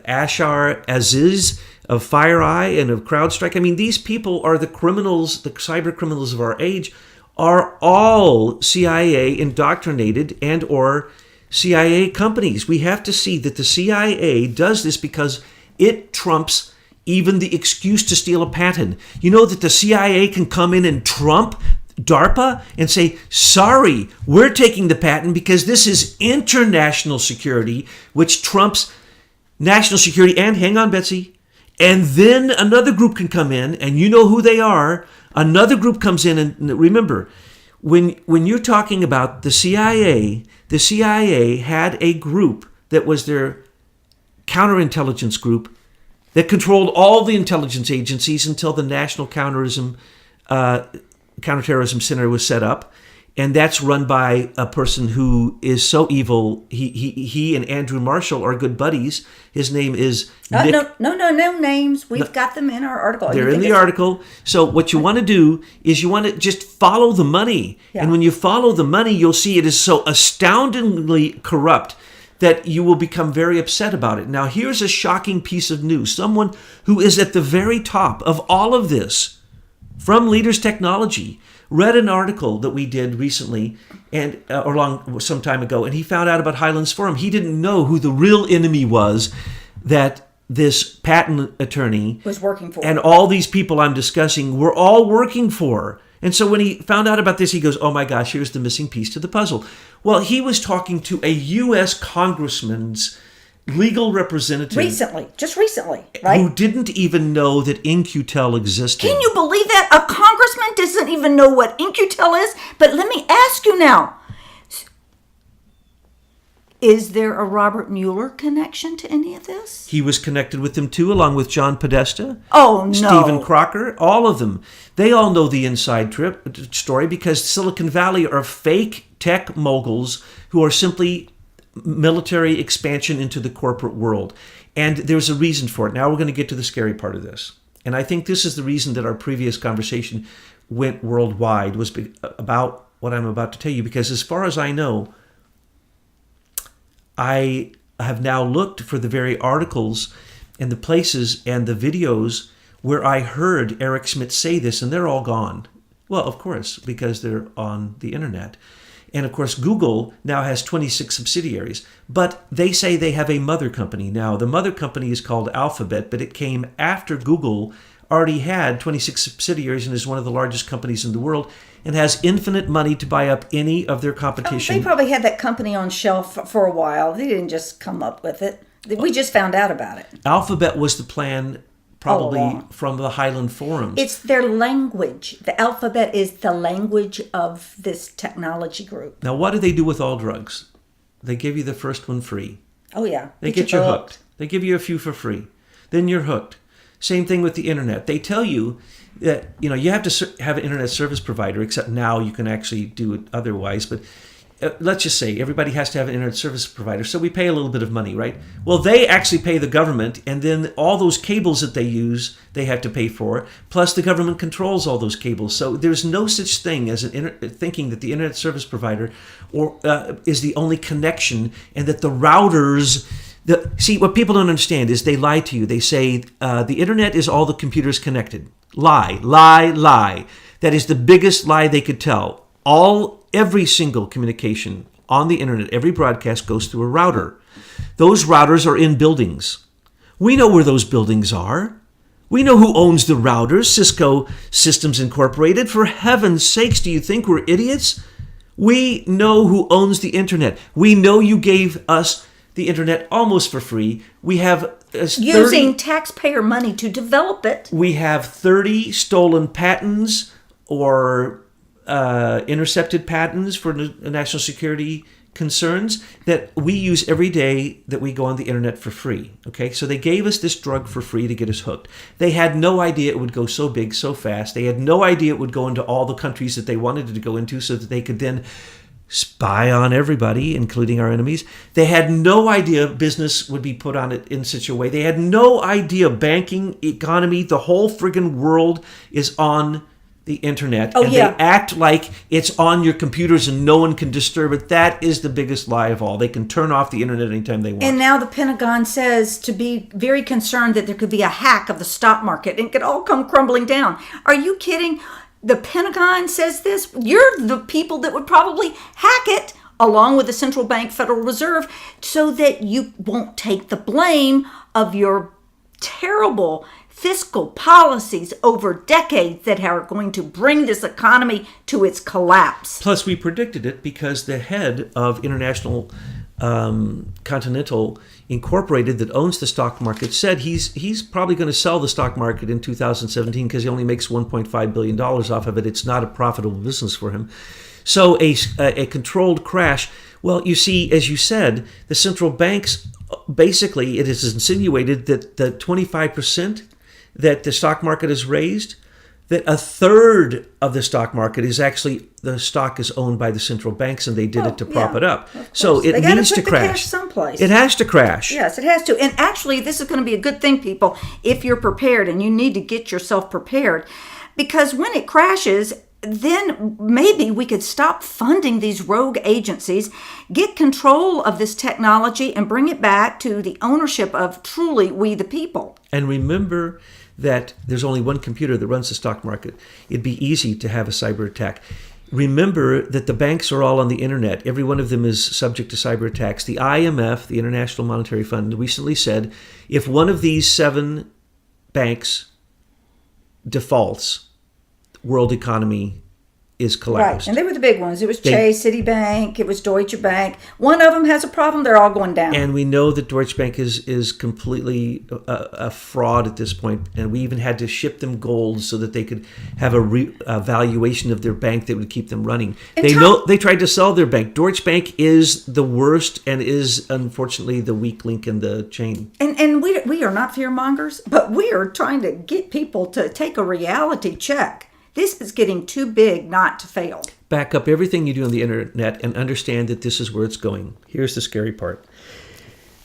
Ashar Aziz of FireEye and of CrowdStrike. I mean, these people are the criminals, the cyber criminals of our age, are all CIA indoctrinated and or CIA companies. We have to see that the CIA does this because it trumps even the excuse to steal a patent. You know that the CIA can come in and trump DARPA and say, sorry, we're taking the patent because this is international security, which trumps national security. And hang on, Betsy. And then another group can come in, and you know who they are. Another group comes in, and remember, when you're talking about the CIA had a group that was their counterintelligence group that controlled all the intelligence agencies until the National Counterterrorism Center was set up. And that's run by a person who is so evil. He and Andrew Marshall are good buddies. His name is Nick. No names. We've got them in our article. They're in the article. So what you want to do is you want to just follow the money. Yeah. And when you follow the money, you'll see it is so astoundingly corrupt that you will become very upset about it. Now, here's a shocking piece of news. Someone who is at the very top of all of this, from Leaders Technology, read an article that we did recently and some time ago, and he found out about Highlands Forum. He didn't know who the real enemy was that this patent attorney was working for, and all these people I'm discussing were all working for. And so when he found out about this, he goes, oh my gosh, here's the missing piece to the puzzle. Well, he was talking to a U.S. congressman's legal representative. Just recently, right? Who didn't even know that In-Q-Tel existed. Can you believe that? A congressman doesn't even know what In-Q-Tel is? But let me ask you now. Is there a Robert Mueller connection to any of this? He was connected with them too, along with John Podesta. Oh, no. Stephen Crocker, all of them. They all know the inside story because Silicon Valley are fake tech moguls who are simply military expansion into the corporate world. And there's a reason for it. Now we're going to get to the scary part of this. And I think this is the reason that our previous conversation went worldwide, was about what I'm about to tell you. Because as far as I know, I have now looked for the very articles and the places and the videos where I heard Eric Schmidt say this, and they're all gone. Well, of course, because they're on the internet. And of course, Google now has 26 subsidiaries, but they say they have a mother company. Now, the mother company is called Alphabet, but it came after Google already had 26 subsidiaries and is one of the largest companies in the world and has infinite money to buy up any of their competition. They probably had that company on shelf for a while. They didn't just come up with it. We just found out about it. Alphabet was the plan probably from the Highland Forums. It's their language. The alphabet is the language of this technology group. Now, what do they do with all drugs? They give you the first one free. Oh, yeah. They get you hooked. They give you a few for free. Then you're hooked. Same thing with the internet. They tell you that you have to have an internet service provider, except now you can actually do it otherwise. But let's just say everybody has to have an internet service provider, so we pay a little bit of money, right? Well, they actually pay the government, and then all those cables that they use, they have to pay for, plus the government controls all those cables. So there's no such thing as thinking that the internet service provider is the only connection, and that the routers... See, what people don't understand is they lie to you. They say the internet is all the computers connected. Lie, lie, lie. That is the biggest lie they could tell. Every single communication on the internet, every broadcast goes through a router. Those routers are in buildings. We know where those buildings are. We know who owns the routers, Cisco Systems Incorporated. For heaven's sakes, do you think we're idiots? We know who owns the internet. We know you gave us the internet almost for free. We have using taxpayer money to develop it. We have 30 stolen patents or intercepted patents for national security concerns that we use every day that we go on the internet for free. Okay, so they gave us this drug for free to get us hooked. They had no idea it would go so big so fast. They had no idea it would go into all the countries that they wanted it to go into so that they could then spy on everybody, including our enemies. They had no idea business would be put on it in such a way. They had no idea banking, economy, the whole friggin' world is on the internet. Oh, and yeah. They act like it's on your computers and no one can disturb it. That is the biggest lie of all. They can turn off the internet anytime they want. And now the Pentagon says to be very concerned that there could be a hack of the stock market and it could all come crumbling down. Are you kidding? The Pentagon says this? You're the people that would probably hack it, along with the central bank, Federal Reserve, so that you won't take the blame of your terrible fiscal policies over decades that are going to bring this economy to its collapse. Plus, we predicted it because the head of International Continental Incorporated that owns the stock market said he's probably going to sell the stock market in 2017 because he only makes $1.5 billion off of it. It's not a profitable business for him. So a controlled crash. Well, you see, as you said, the central banks, basically, it is insinuated that the 25% that the stock market has raised, that a third of the stock market is actually, the stock is owned by the central banks and they did it to prop it up. So it needs to crash. Cash someplace. It has to crash. Yes, it has to. And actually, this is going to be a good thing, people, if you're prepared, and you need to get yourself prepared. Because when it crashes, then maybe we could stop funding these rogue agencies, get control of this technology, and bring it back to the ownership of truly we the people. And remember that there's only one computer that runs the stock market. It'd be easy to have a cyber attack. Remember that the banks are all on the internet. Every one of them is subject to cyber attacks. The IMF, the International Monetary Fund, recently said if one of these 7 banks defaults, world economy is collapsed. Right, and they were the big ones. It was Chase, Citibank, it was Deutsche Bank. One of them has a problem, they're all going down. And we know that Deutsche Bank is completely a fraud at this point, and we even had to ship them gold so that they could have a valuation of their bank that would keep them running. They tried to sell their bank. Deutsche Bank is the worst and is unfortunately the weak link in the chain. And we are not fear mongers, but we are trying to get people to take a reality check. This is getting too big not to fail. Back up everything you do on the internet and understand that this is where it's going. Here's the scary part.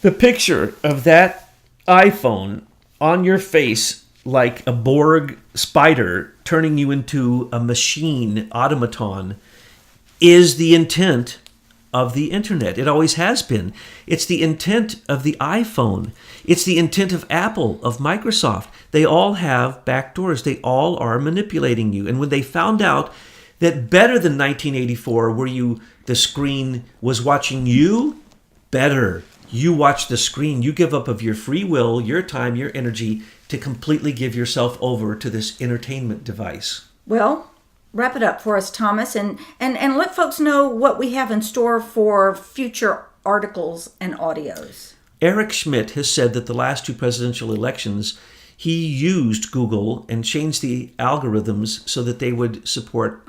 The picture of that iPhone on your face like a Borg spider turning you into a machine automaton is the intent of the internet. It always has been. It's the intent of the iPhone. It's the intent of Apple, of Microsoft. They all have backdoors. They all are manipulating you. And when they found out that better than 1984, where the screen was watching you, better. You watch the screen. You give up of your free will, your time, your energy to completely give yourself over to this entertainment device. Well, wrap it up for us, Thomas, and let folks know what we have in store for future articles and audios. Eric Schmidt has said that the last 2 presidential elections, he used Google and changed the algorithms so that they would support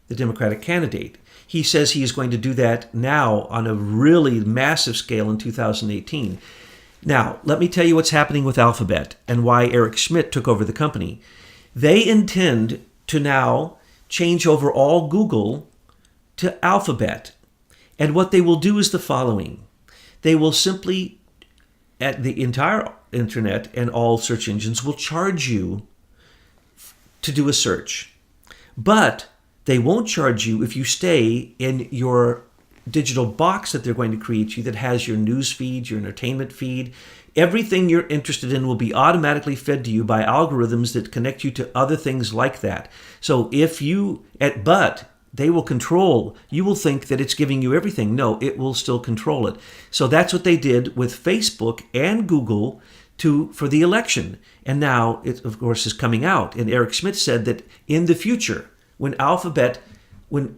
the Democratic candidate. He says he is going to do that now on a really massive scale in 2018. Now, let me tell you what's happening with Alphabet and why Eric Schmidt took over the company. They intend to now change over all Google to Alphabet. And what they will do is the following. They will simply, at the entire internet and all search engines, will charge you to do a search. But they won't charge you if you stay in your digital box that they're going to create you that has your news feed, your entertainment feed. Everything you're interested in will be automatically fed to you by algorithms that connect you to other things like that. So but they will control. You will think that it's giving you everything. No, it will still control it. So that's what they did with Facebook and Google for the election. And now it, of course, is coming out. And Eric Schmidt said that in the future, when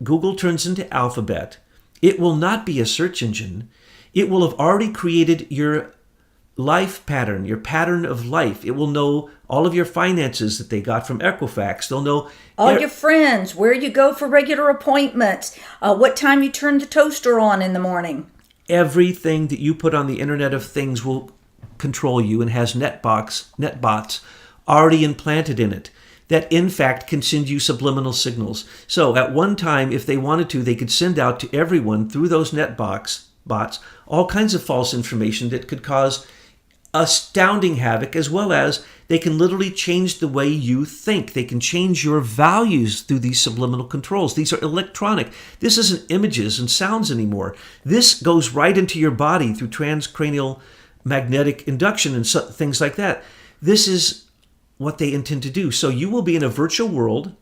Google turns into Alphabet, it will not be a search engine. It will have already created your life pattern, your pattern of life. It will know all of your finances that they got from Equifax. They'll know all your friends, where you go for regular appointments, what time you turn the toaster on in the morning. Everything that you put on the Internet of Things will control you and has netbots already implanted in it that in fact can send you subliminal signals. So at one time, if they wanted to, they could send out to everyone through those bots all kinds of false information that could cause astounding havoc, as well as they can literally change the way you think. They can change your values through these subliminal controls. These are electronic. This isn't images and sounds anymore. This goes right into your body through transcranial magnetic induction and things like that. This is what they intend to do. So you will be in a virtual world.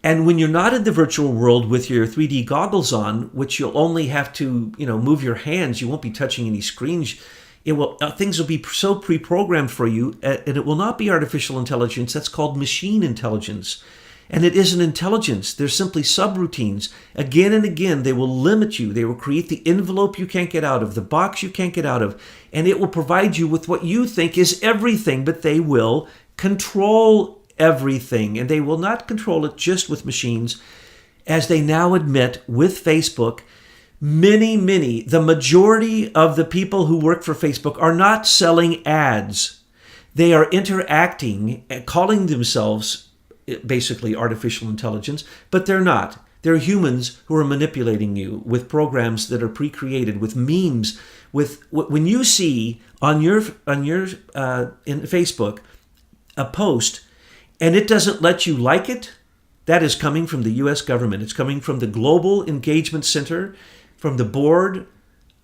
And when you're not in the virtual world with your 3D goggles on, which you'll only have to, move your hands, you won't be touching any screens. Things will be so pre-programmed for you, and it will not be artificial intelligence. That's called machine intelligence. And it isn't intelligence. They're simply subroutines. Again and again, they will limit you. They will create the envelope you can't get out of, the box you can't get out of, and it will provide you with what you think is everything, but they will control everything. And they will not control it just with machines, as they now admit with Facebook. The majority of the people who work for Facebook are not selling ads. They are interacting, calling themselves basically artificial intelligence, but they're not. They're humans who are manipulating you with programs that are pre-created, with memes, when you see on your in Facebook a post and it doesn't let you like it, that is coming from the U.S. government. It's coming from the Global Engagement Center, from the board,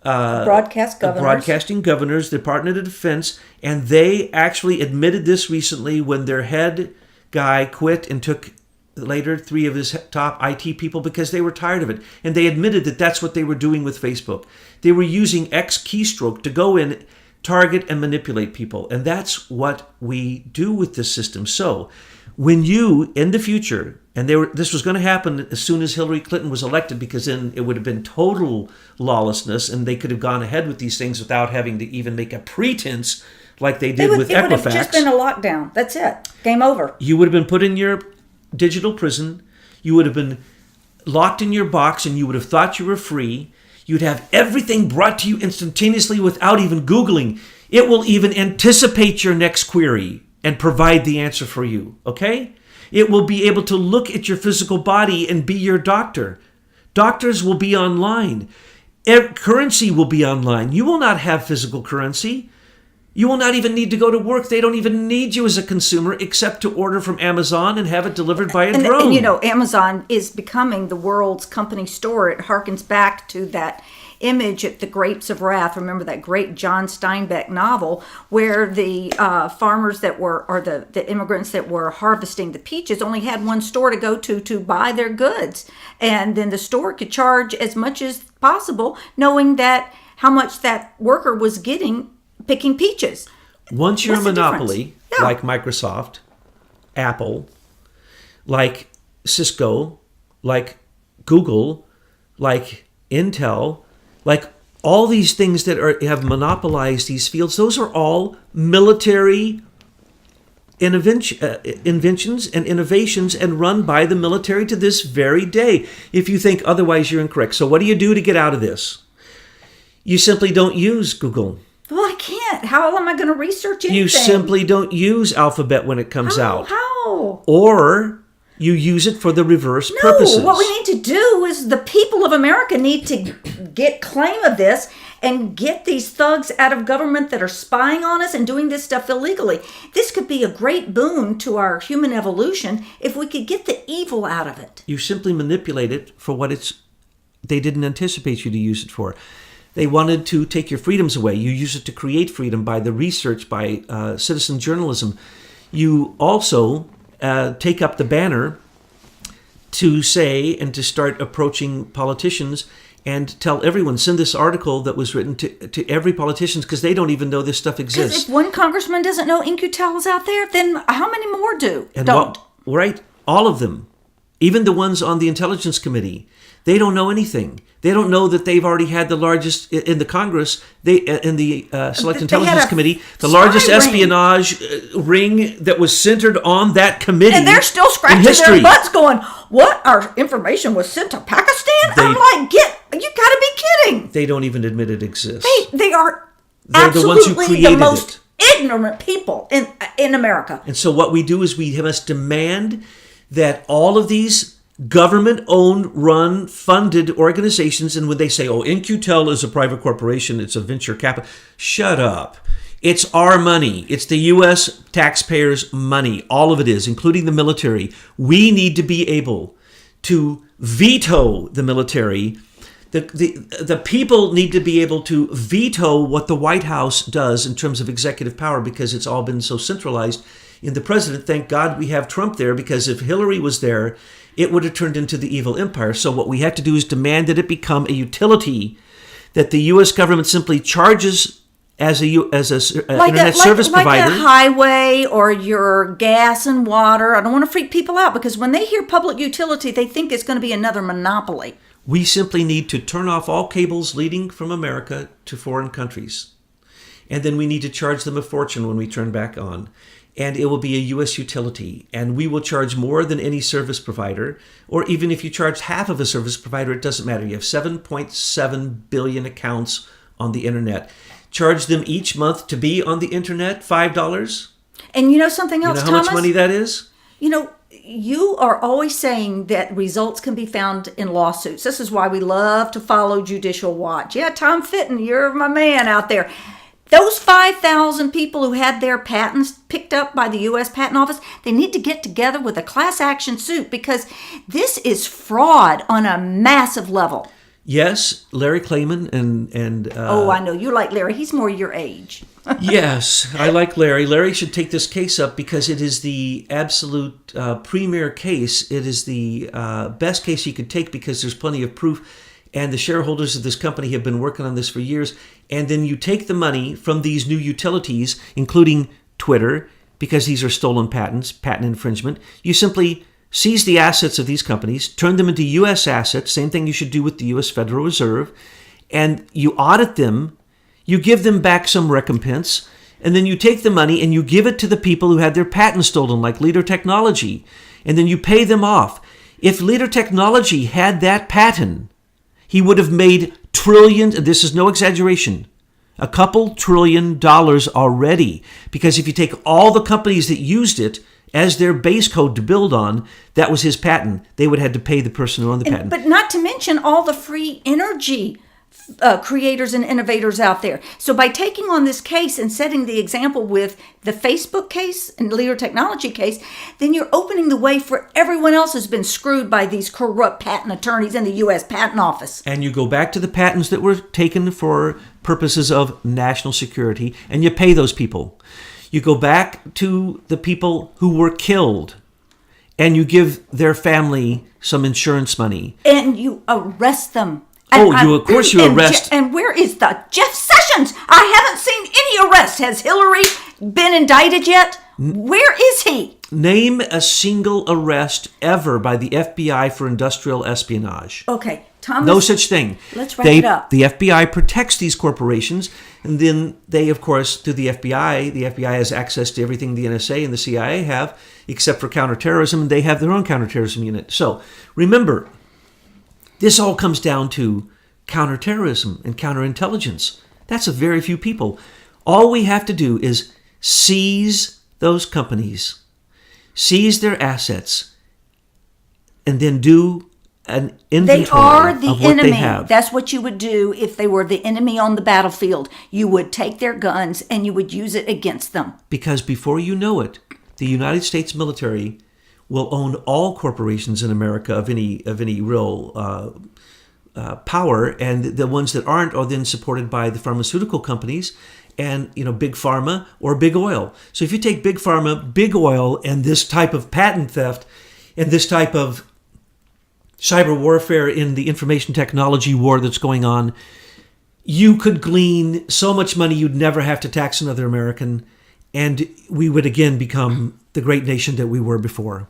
Broadcasting Governors, Department of Defense, and they actually admitted this recently when their head guy quit and took later 3 of his top IT people because they were tired of it. And they admitted that that's what they were doing with Facebook. They were using X keystroke to go in, target, and manipulate people. And that's what we do with this system. So when you, in the future, and this was going to happen as soon as Hillary Clinton was elected, because then it would have been total lawlessness and they could have gone ahead with these things without having to even make a pretense like they did with Equifax. It would have just been a lockdown. That's it. Game over. You would have been put in your digital prison. You would have been locked in your box and you would have thought you were free. You'd have everything brought to you instantaneously without even Googling. It will even anticipate your next query and provide the answer for you, okay? It will be able to look at your physical body and be your doctor. Doctors will be online. Currency will be online. You will not have physical currency. You will not even need to go to work. They don't even need you as a consumer except to order from Amazon and have it delivered by a drone. And Amazon is becoming the world's company store. It harkens back to that image at the Grapes of Wrath. Remember that great John Steinbeck novel where the farmers the immigrants that were harvesting the peaches only had one store to go to buy their goods. And then the store could charge as much as possible, knowing that how much that worker was getting picking peaches. Once you're a monopoly, like Microsoft, Apple, like Cisco, like Google, like Intel, like all these things that have monopolized these fields, those are all military inventions and innovations and run by the military to this very day. If you think otherwise, you're incorrect. So what do you do to get out of this? You simply don't use Google. Well, I can't. How am I going to research anything? You simply don't use Alphabet when it comes out. How? Or You use it for the reverse No, purposes. what we need to do is the people of America need to get claim of this and get these thugs out of government that are spying on us and doing this stuff illegally. This could be a great boon to our human evolution if we could get the evil out of it. You simply manipulate it for what they didn't anticipate you to use it for. They wanted to take your freedoms away. You use it to create freedom by the research, by citizen journalism. You also take up the banner to say and to start approaching politicians and tell everyone, send this article that was written to every politician, because they don't even know this stuff exists. Because if one congressman doesn't know In-Q-Tel is out there, then how many more do? And don't. Right, all of them. Even the ones on the Intelligence Committee. They don't know anything. They don't know that they've already had the largest, in the Congress, in the Select Intelligence Committee, the largest espionage ring that was centered on that committee. And they're still scratching their butts going, what? Our information was sent to Pakistan? I'm like, you gotta be kidding. They don't even admit it exists. They are They're absolutely the ones who created the most it. ignorant people in America. And so what we do is we must demand that all of these government-owned, run, funded organizations, and when they say, In-Q-Tel is a private corporation, it's a venture capital, shut up. It's our money. It's the U.S. taxpayers' money. All of it is, including the military. We need to be able to veto the military. The people need to be able to veto what the White House does in terms of executive power, because it's all been so centralized in the president. Thank God we have Trump there, because if Hillary was there, it would have turned into the evil empire. So what we have to do is demand that it become a utility that the U.S. government simply charges as an internet service provider. Like a highway or your gas and water. I don't want to freak people out, because when they hear public utility, they think it's going to be another monopoly. We simply need to turn off all cables leading from America to foreign countries. And then we need to charge them a fortune when we turn back on. And it will be a U.S. utility. And we will charge more than any service provider. Or even if you charge half of a service provider, it doesn't matter. You have 7.7 billion accounts on the internet. Charge them each month to be on the internet $5. And you know something else, Thomas? You know how much money that is? You are always saying that results can be found in lawsuits. This is why we love to follow Judicial Watch. Yeah, Tom Fitton, you're my man out there. Those 5,000 people who had their patents picked up by the U.S. Patent Office, they need to get together with a class action suit, because this is fraud on a massive level. Yes, Larry Klayman and I know. You like Larry. He's more your age. Yes, I like Larry. Larry should take this case up, because it is the absolute premier case. It is the best case he could take, because there's plenty of proof. And the shareholders of this company have been working on this for years. And then you take the money from these new utilities, including Twitter, because these are stolen patents, patent infringement. You simply seize the assets of these companies, turn them into U.S. assets, same thing you should do with the U.S. Federal Reserve, and you audit them, you give them back some recompense, and then you take the money and you give it to the people who had their patents stolen, like Leader Technology, and then you pay them off. If Leader Technology had that patent, he would have made trillions, and this is no exaggeration, a couple $1 trillion already. Because if you take all the companies that used it as their base code to build on, that was his patent. They would have had to pay the person who owned the patent. But not to mention all the free energy creators and innovators out there. So by taking on this case and setting the example with the Facebook case and Leader Technology case, then you're opening the way for everyone else who's been screwed by these corrupt patent attorneys in the U.S. Patent Office. And you go back to the patents that were taken for purposes of national security, and you pay those people. You go back to the people who were killed, and you give their family some insurance money. And you arrest them. Of course you arrest. And where is the Jeff Sessions? I haven't seen any arrests. Has Hillary been indicted yet? Where is he? Name a single arrest ever by the FBI for industrial espionage. Okay, Thomas. No such thing. Let's wrap it up. The FBI protects these corporations, and then they, of course, through the FBI has access to everything the NSA and the CIA have, except for counterterrorism, and they have their own counterterrorism unit. So remember, this all comes down to counterterrorism and counterintelligence. That's a very few people. All we have to do is seize those companies, seize their assets, and then do an They inventory are the of what enemy. they have. That's what you would do if they were the enemy on the battlefield. You would take their guns and you would use it against them. Because before you know it, the United States military will own all corporations in America of any real power, and the ones that aren't are then supported by the pharmaceutical companies and big pharma or big oil. So if you take big pharma, big oil, and this type of patent theft and this type of cyber warfare in the information technology war that's going on, you could glean so much money you'd never have to tax another American, and we would again become the great nation that we were before.